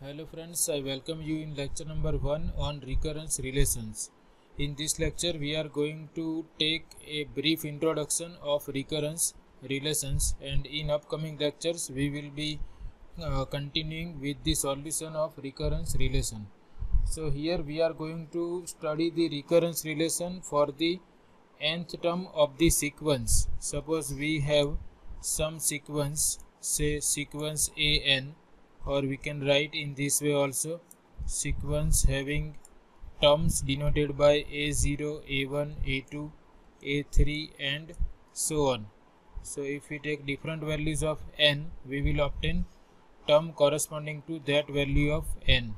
Hello friends, I welcome you in lecture number 1 on recurrence relations. In this lecture we are going to take a brief introduction of recurrence relations, and in upcoming lectures we will be continuing with the solution of recurrence relation. So here we are going to study the recurrence relation for the nth term of the sequence. Suppose we have some sequence, say sequence an, or we can write in this way also, sequence having terms denoted by a0, a1, a2, a3 and so on. So if we take different values of n, we will obtain term corresponding to that value of n.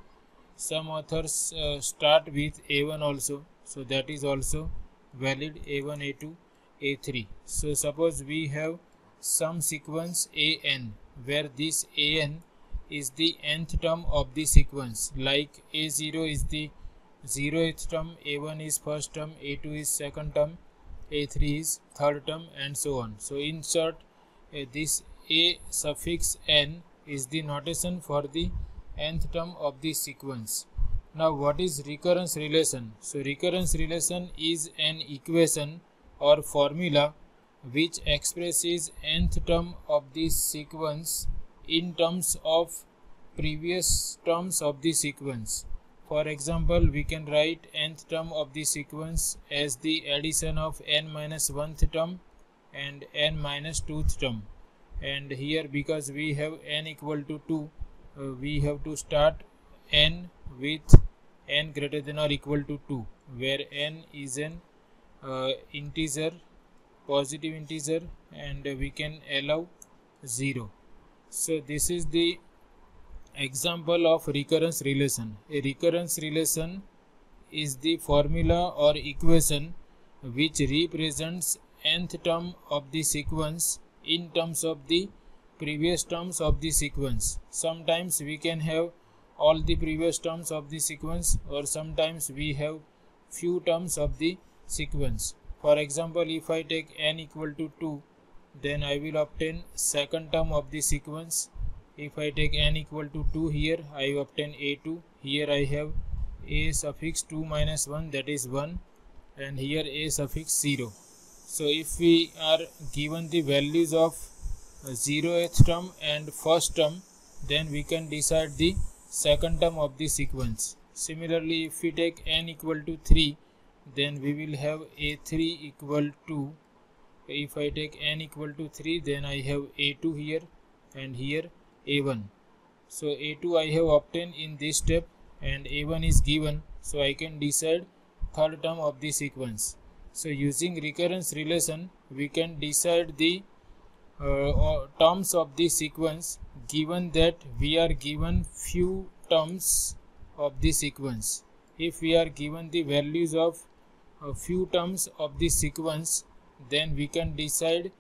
Some authors start with a1 also, so that is also valid, a1, a2, a3. So suppose we have some sequence an where this an is the nth term of the sequence, like a0 is the 0th term, a1 is first term, a2 is second term, a3 is third term and so on. So in short, this a suffix n is the notation for the nth term of the sequence. Now what is recurrence relation? So recurrence relation is an equation or formula which expresses nth term of the sequence in terms of previous terms of the sequence. For example, we can write nth term of the sequence as the addition of n minus 1th term and n minus 2th term. And here, because we have n equal to 2, we have to start n with n greater than or equal to 2, where n is an integer, positive integer, and we can allow 0. So this is the example of recurrence relation. A recurrence relation is the formula or equation which represents nth term of the sequence in terms of the previous terms of the sequence. Sometimes we can have all the previous terms of the sequence, or sometimes we have few terms of the sequence. For example, if I take n equal to 2, then I will obtain second term of the sequence. If I take n equal to 2 here, I obtain a2. Here I have a suffix 2 minus 1, that is 1, and here a suffix 0. So if we are given the values of 0th term and first term, then we can decide the second term of the sequence. Similarly, if we take n equal to 3, then we will have a3 equal to, if I take n equal to 3, then I have a2 here and here a1. So a2 I have obtained in this step and a1 is given, so I can decide third term of the sequence. So using recurrence relation, we can decide the terms of the sequence given that we are given few terms of the sequence. If we are given the values of a few terms of the sequence, then we can decide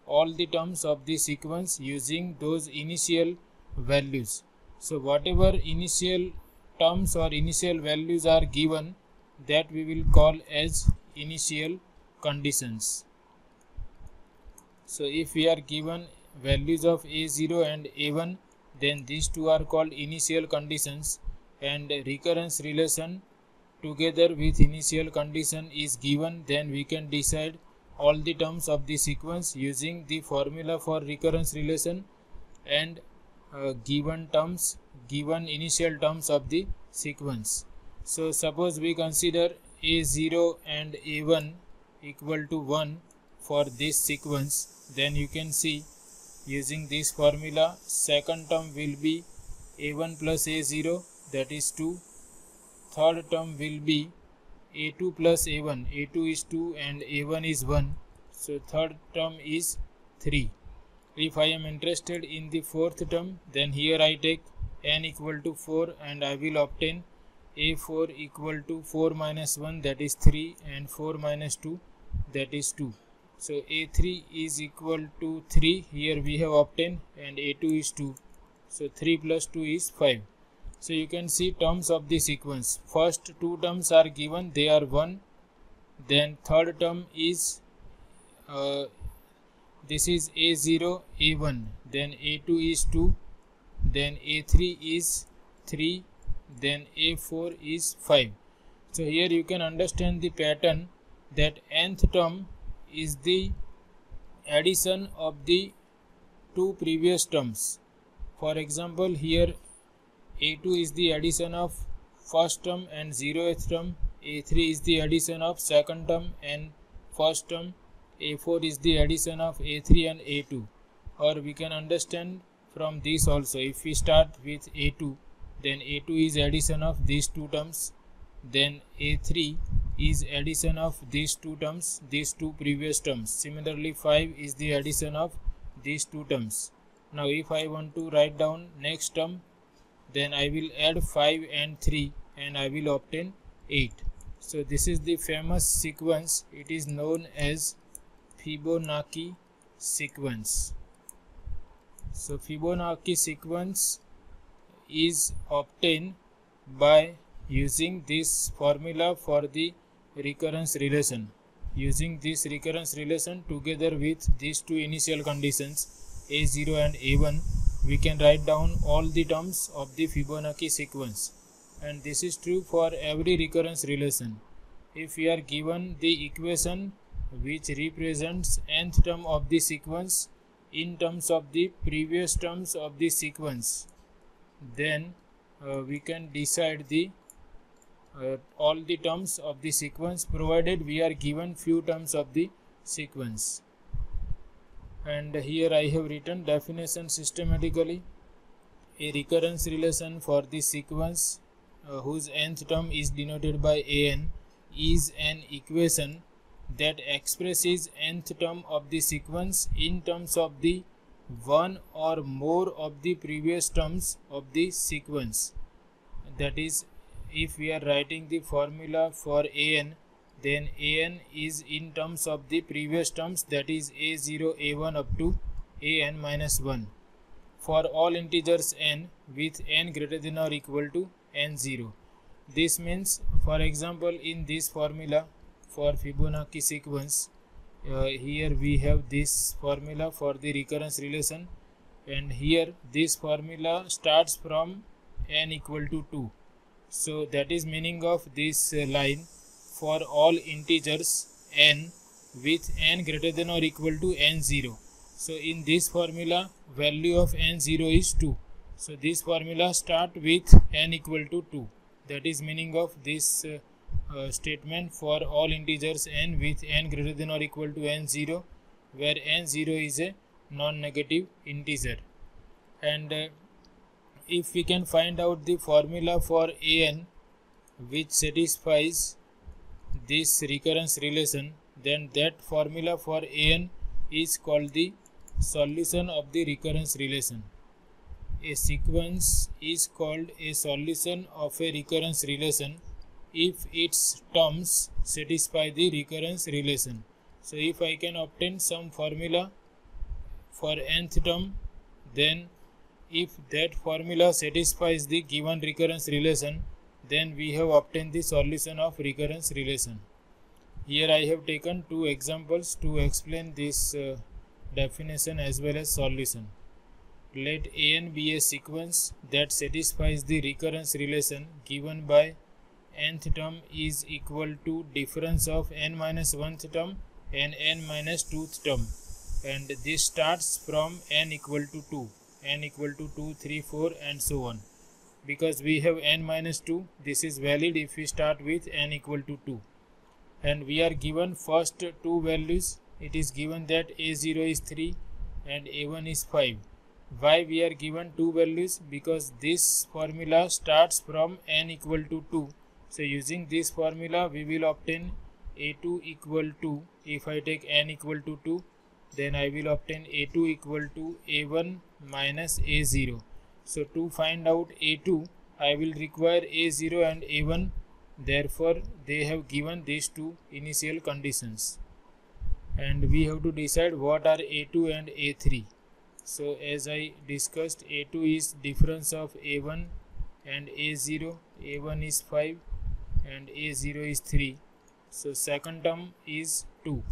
all the terms of the sequence using those initial values. So whatever initial terms or initial values are given, that we will call as initial conditions. So if we are given values of a0 and a1, then these two are called initial conditions, and recurrence relation together with initial condition is given, then we can decide all the terms of the sequence using the formula for recurrence relation and given initial terms of the sequence. So suppose we consider a0 and a1 equal to 1 for this sequence, then you can see using this formula, second term will be a1 plus a0, that is 2. Third term will be a2 plus a1, a2 is 2 and a1 is 1, so third term is 3. If I am interested in the fourth term, then here I take n equal to 4 and I will obtain a4 equal to 4 minus 1, that is 3, and 4 minus 2, that is 2. So a3 is equal to 3, here we have obtained, and a2 is 2, so 3 plus 2 is 5. So you can see terms of the sequence. First two terms are given, they are 1. Then third term is this is a0, a1. Then a2 is 2. Then a3 is 3, then A4 is 5. So here you can understand the pattern that nth term is the addition of the two previous terms. For example, here A2 is the addition of first term and 0th term, A3 is the addition of second term and first term, A4 is the addition of A3 and A2. Or we can understand from this also, if we start with A2, then A2 is addition of these two terms, then A3 is addition of these two terms, these two previous terms. Similarly, 5 is the addition of these two terms. Now if I want to write down next term, then I will add 5 and 3 and I will obtain 8. So this is the famous sequence. It is known as Fibonacci sequence. So Fibonacci sequence is obtained by using this formula for the recurrence relation. Using this recurrence relation together with these two initial conditions A0 and A1, we can write down all the terms of the Fibonacci sequence, and this is true for every recurrence relation. If we are given the equation which represents nth term of the sequence in terms of the previous terms of the sequence, then we can decide the all the terms of the sequence, provided we are given few terms of the sequence. And here I have written definition systematically. A recurrence relation for the sequence whose nth term is denoted by an is an equation that expresses nth term of the sequence in terms of the one or more of the previous terms of the sequence. That is, if we are writing the formula for an, then an is in terms of the previous terms, that is a0, a1 up to an minus 1 for all integers n with n greater than or equal to n0. This means, for example, in this formula for Fibonacci sequence, here we have this formula for the recurrence relation, and here this formula starts from n equal to 2. So that is meaning of this line: for all integers n with n greater than or equal to n0. So in this formula, value of n0 is 2. So this formula start with n equal to 2. That is meaning of this statement: for all integers n with n greater than or equal to n0, where n0 is a non-negative integer. And if we can find out the formula for an which satisfies this recurrence relation, then that formula for an is called the solution of the recurrence relation. A sequence is called a solution of a recurrence relation if its terms satisfy the recurrence relation. So if I can obtain some formula for nth term, then if that formula satisfies the given recurrence relation, then we have obtained the solution of recurrence relation. Here I have taken two examples to explain this definition as well as solution. Let an be a sequence that satisfies the recurrence relation given by nth term is equal to difference of n minus 1th term and n minus 2th term, and this starts from n equal to 2, n equal to 2, 3, 4 and so on. Because we have n minus 2, this is valid if we start with n equal to 2. And we are given first two values. It is given that a0 is 3 and a1 is 5. Why we are given two values? Because this formula starts from n equal to 2. So using this formula we will obtain a2 equal to, if I take n equal to 2, then I will obtain a2 equal to a1 minus a0. So to find out a2, I will require a0 and a1. Therefore they have given these two initial conditions, and we have to decide what are a2 and a3. So as I discussed, a2 is difference of a1 and a0. a1 is 5 and a0 is 3. So second term is 2.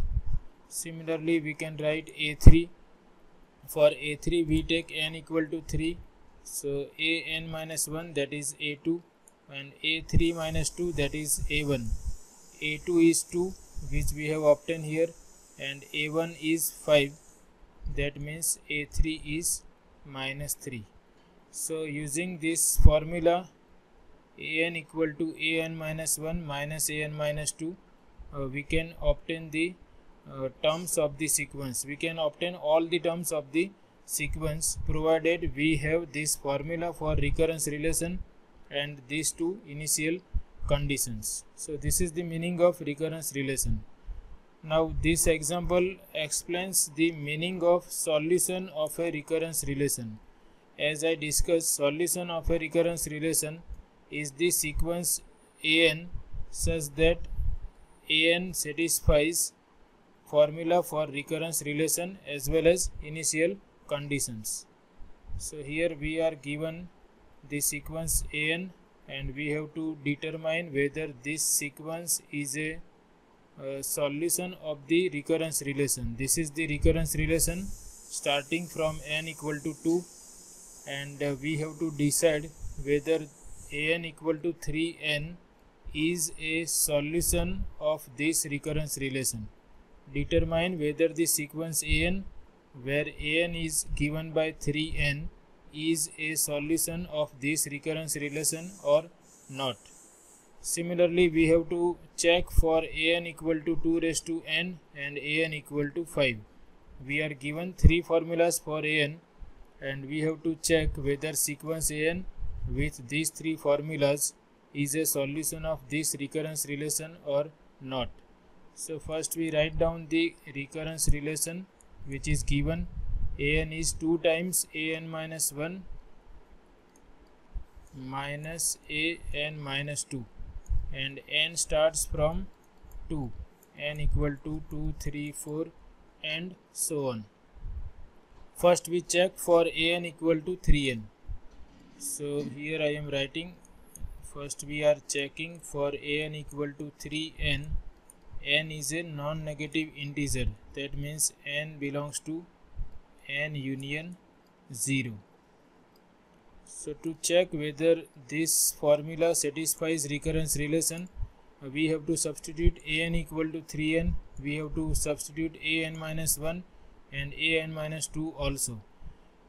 Similarly we can write a3. For a3 we take n equal to 3. So an minus 1, that is a2, and a3 minus 2, that is a1. a2 is 2, which we have obtained here, and a1 is 5, that means a3 is minus 3. So using this formula, an equal to an minus 1 minus an minus 2, we can obtain the terms of the sequence. We can obtain all the terms of the sequence provided we have this formula for recurrence relation and these two initial conditions. So this is the meaning of recurrence relation. Now this example explains the meaning of solution of a recurrence relation. As I discussed, solution of a recurrence relation is the sequence an such that an satisfies formula for recurrence relation as well as initial conditions. So here we are given the sequence an, and we have to determine whether this sequence is a solution of the recurrence relation. This is the recurrence relation starting from n equal to 2, and we have to decide whether an equal to 3n is a solution of this recurrence relation. Determine whether the sequence an, where an is given by 3n, is a solution of this recurrence relation or not. Similarly, we have to check for an equal to 2 raised to n and an equal to 5. We are given three formulas for an, and we have to check whether sequence an with these three formulas is a solution of this recurrence relation or not. So first we write down the recurrence relation, which is given. An is 2 times an minus 1 minus an minus 2, and n starts from 2, n equal to 2, 3, 4 and so on. First we check for an equal to 3n. So here I am writing, first we are checking for an equal to 3n. n is a non-negative integer, that means n belongs to n union 0. So to check whether this formula satisfies recurrence relation, we have to substitute an equal to 3n, we have to substitute an minus 1 and an minus 2 also.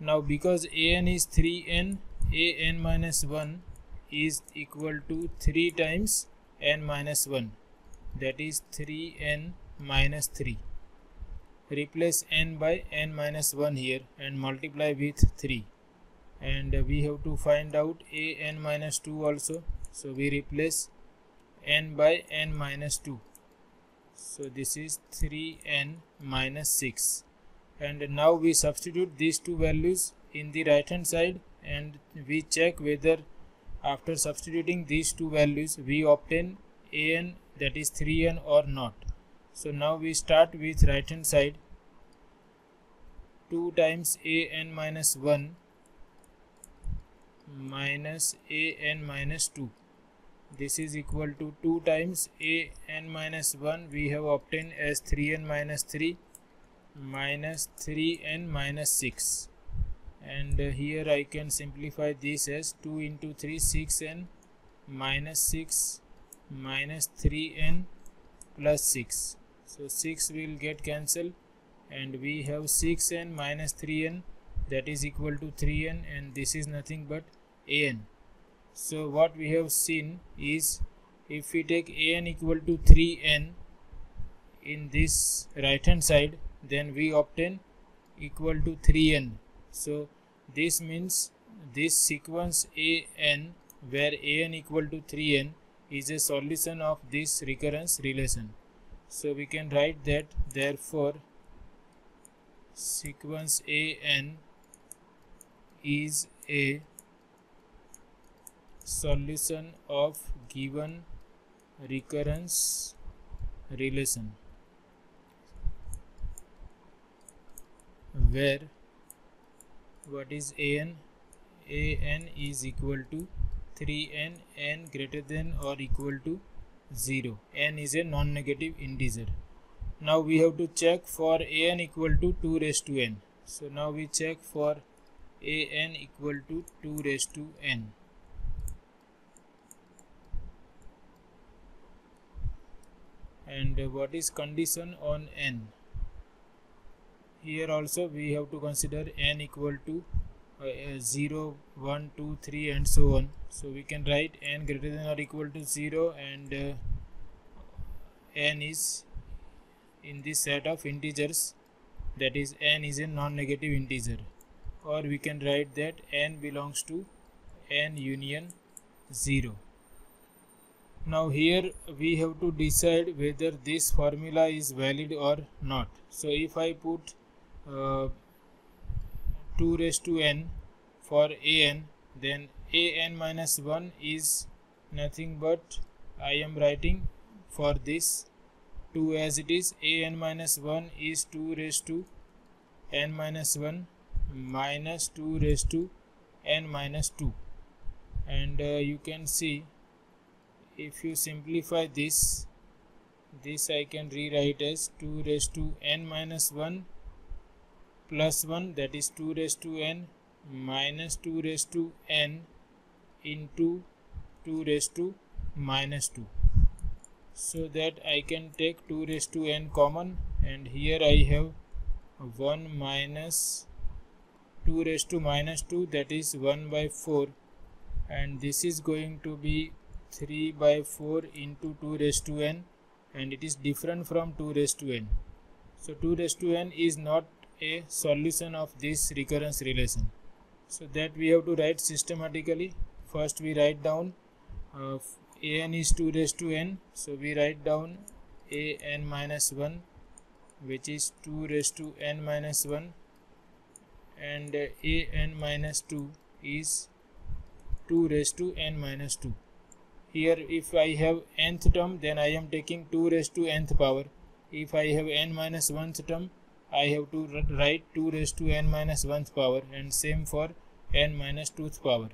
Now because an is 3n, an minus 1 is equal to 3 times n minus 1, that is 3n minus 3. Replace n by n minus 1 here and multiply with 3, and we have to find out an minus 2 also. So we replace n by n minus 2. So this is 3n minus 6, and now we substitute these two values in the right hand side, and we check whether after substituting these two values we obtain an, that is 3n, or not. So now we start with right hand side. 2 times an minus 1 minus an minus 2, this is equal to 2 times an minus 1 we have obtained as 3n minus 3 minus 3n minus 6, and here I can simplify this as 2 into 3, 6n minus 6 minus 3n plus 6. So 6 will get cancelled, and we have 6n minus 3n, that is equal to 3n, and this is nothing but an. So what we have seen is, if we take an equal to 3n in this right hand side, then we obtain equal to 3n. So this means this sequence an, where an equal to 3n, is a solution of this recurrence relation. So we can write that therefore sequence an is a solution of given recurrence relation, where what is an? An is equal to 3n, n greater than or equal to 0. N is a non-negative integer. Now we have to check for an equal to 2 raised to n. So now we check for an equal to 2 raised to n. And what is condition on n? Here also we have to consider n equal to 0, 1, 2, 3 and so on. So we can write n greater than or equal to 0 and n is in this set of integers, that is n is a non-negative integer, or we can write that n belongs to n union 0. Now here we have to decide whether this formula is valid or not. So if I put 2 raised to n for an, then an minus 1 is nothing but, I am writing for this 2 as it is, an minus 1 is 2 raised to n minus 1 minus 2 raised to n minus 2. And you can see, if you simplify this I can rewrite as 2 raised to n minus 1 plus 1, that is 2 raised to n minus 2 raised to n into 2 raised to minus 2. So that I can take 2 raised to n common, and here I have 1 minus 2 raised to minus 2, that is 1 by 4, and this is going to be 3 by 4 into 2 raised to n, and it is different from 2 raised to n. So 2 raised to n is not a solution of this recurrence relation. So that we have to write systematically. First we write down an is 2 raised to n, so we write down an minus 1, which is 2 raised to n minus 1, and an minus 2 is 2 raised to n minus 2. Here if I have nth term, then I am taking 2 raised to nth power. If I have n minus 1th term, I have to write 2 raised to n minus 1th power, and same for n minus 2th power.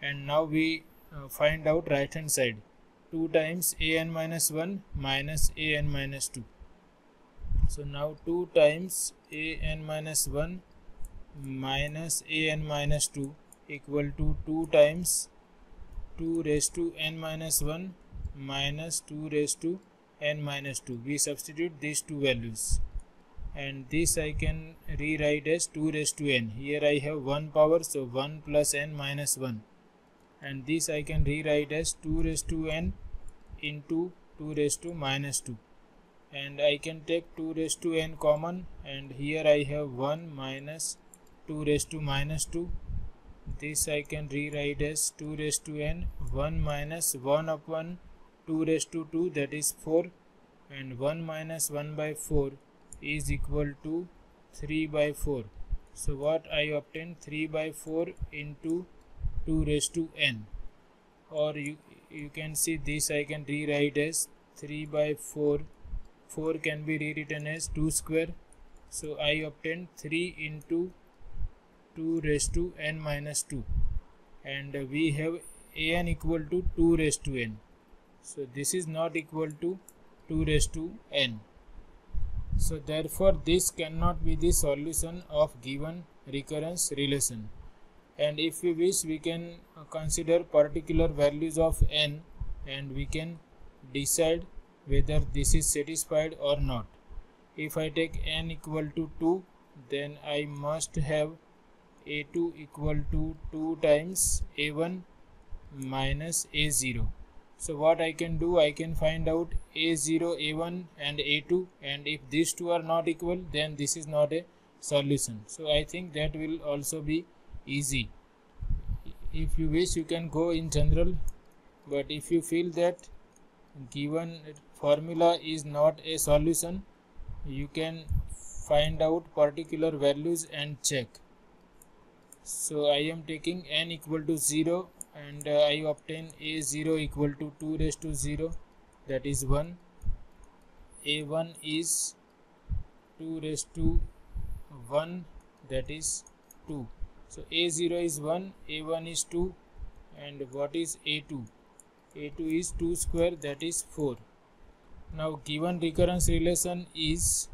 And now we find out right hand side. 2 times an minus 1 minus an minus 2. So now 2 times an minus 1 minus an minus 2 equal to 2 times 2 raised to n minus 1 minus 2 raised to n minus 2. We substitute these two values, and this I can rewrite as 2 raised to n. Here I have 1 power, so 1 plus n minus 1, and this I can rewrite as 2 raised to n into 2 raised to minus 2, and I can take 2 raised to n common, and here I have 1 minus 2 raised to minus 2. This I can rewrite as 2 raised to n, 1 minus 1 upon 2 raised to 2, that is 4, and 1 minus 1 by 4 is equal to 3 by 4. So what I obtain, 3 by 4 into 2 raised to n, or you can see this I can rewrite as 3 by 4. 4 can be rewritten as 2 square. So I obtain 3 into 2 raised to n minus 2, and we have an equal to 2 raised to n. So this is not equal to 2 raised to n. So therefore this cannot be the solution of given recurrence relation. And if we wish, we can consider particular values of n, and we can decide whether this is satisfied or not. If I take n equal to 2, then I must have a2 equal to 2 times a1 minus a0. So what I can do, I can find out a0, a1 and a2, and if these two are not equal, then this is not a solution. So I think that will also be easy. If you wish, you can go in general, but if you feel that given formula is not a solution, you can find out particular values and check. So I am taking n equal to 0, and I obtain a0 equal to 2 raised to 0, that is 1. a1 is 2 raised to 1, that is 2. So a0 is 1, a1 is 2, and what is a2? a2 is 2 square, that is 4. Now given recurrence relation is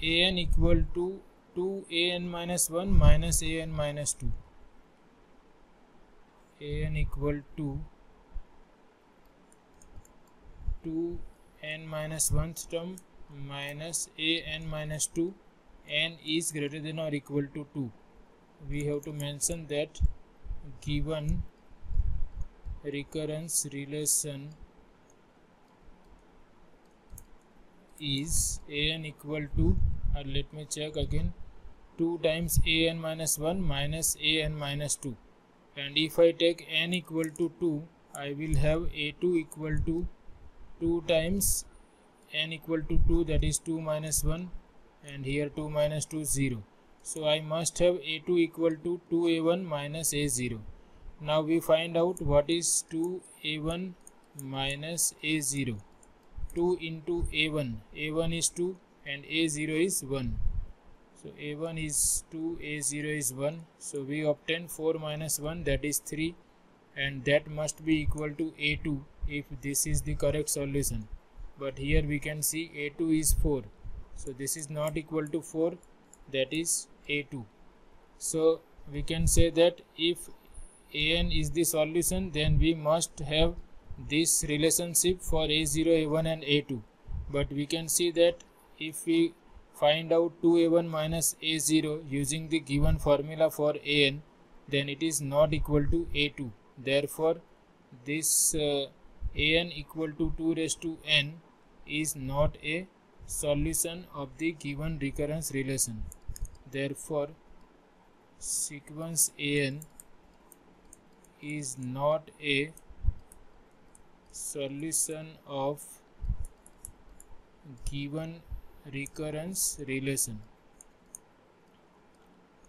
an equal to 2an minus 1 minus an minus 2. An equal to 2n minus 1th term minus an minus 2. N is greater than or equal to 2. We have to mention that given recurrence relation is an equal to, let me check again, 2 times an minus 1 minus an minus 2. And if I take n equal to 2, I will have a2 equal to 2 times n equal to 2, that is 2 minus 1, and here 2 minus 2 0. So I must have a2 equal to 2a1 minus a0. Now we find out what is 2a1 minus a0. 2 into a1, a1 is 2 and a0 is 1. So a1 is 2, a0 is 1. So we obtain 4 minus 1, that is 3, and that must be equal to a2 if this is the correct solution. But here we can see a2 is 4. So this is not equal to 4, that is a2. So we can say that if an is the solution, then we must have this relationship for a0, a1 and a2. But we can see that if we find out 2a1 minus a0 using the given formula for an, then it is not equal to a2. Therefore this an equal to 2 raised to n is not a solution of the given recurrence relation. Therefore sequence an is not a solution of given recurrence relation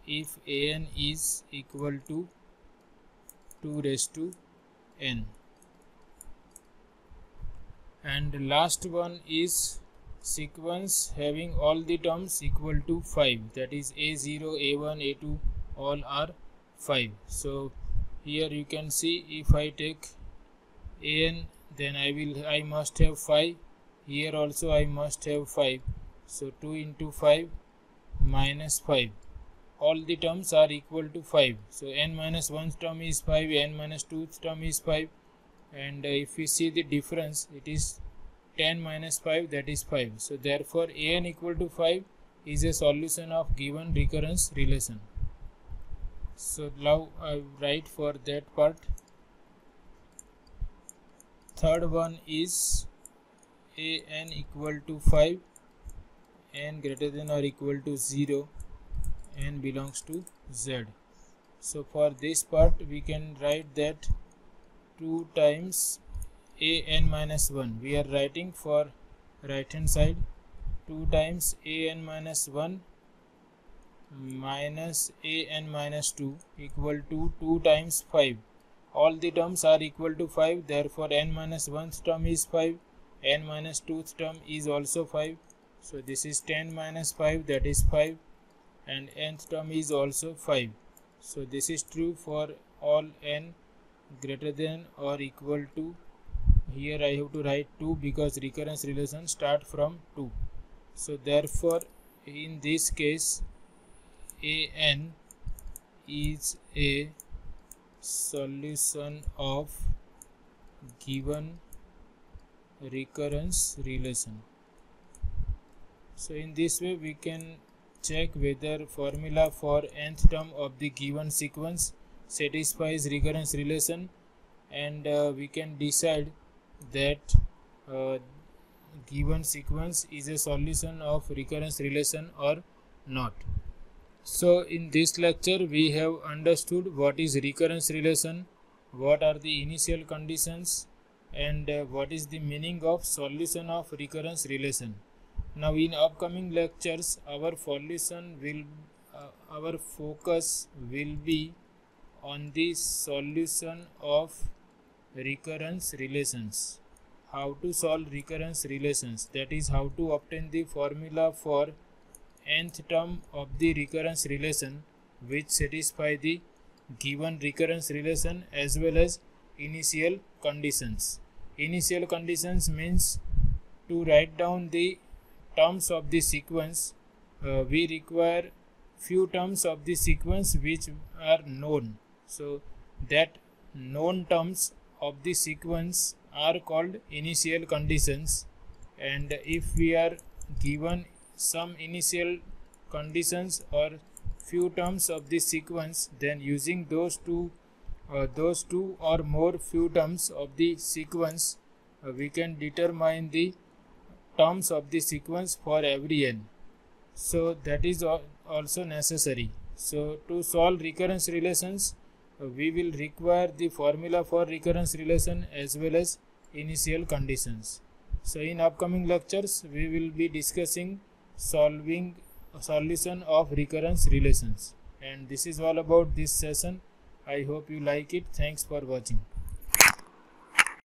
if an is equal to 2 raised to n. And last one is sequence having all the terms equal to 5, that is a0, a1, a2 all are 5. So here you can see if I take an, then I must have 5. Here also I must have 5. So 2 into 5 minus 5. All the terms are equal to 5. So n minus 1th term is 5, n minus 2th term is 5. And if we see the difference, it is 10 minus 5, that is 5. So therefore an equal to 5 is a solution of given recurrence relation. So now I write for that part. Third one is an equal to 5, n greater than or equal to 0, n belongs to z. So for this part we can write that 2 times an minus 1. We are writing for right hand side 2 times an minus 1 minus an minus 2 equal to 2 times 5. All the terms are equal to 5, therefore n minus 1th term is 5, n minus 2th term is also 5. So this is 10 minus 5, that is 5, and nth term is also 5. So this is true for all n greater than or equal to, here I have to write 2 because recurrence relation start from 2. So therefore in this case an is a solution of given recurrence relation. So in this way we can check whether formula for nth term of the given sequence satisfies recurrence relation, and we can decide that given sequence is a solution of recurrence relation or not. So in this lecture we have understood what is recurrence relation, what are the initial conditions, and what is the meaning of solution of recurrence relation. Now in upcoming lectures our focus will be on the solution of recurrence relations. How to solve recurrence relations, that is how to obtain the formula for nth term of the recurrence relation which satisfy the given recurrence relation as well as initial conditions. Initial conditions means to write down the terms of the sequence we require few terms of the sequence which are known. So that known terms of the sequence are called initial conditions, and if we are given some initial conditions or few terms of the sequence, then using those two or more few terms of the sequence, we can determine the terms of the sequence for every n. So that is also necessary. So to solve recurrence relations, we will require the formula for recurrence relation as well as initial conditions. So in upcoming lectures we will be discussing solving a solution of recurrence relations, and this is all about this session. I hope you like it. Thanks for watching.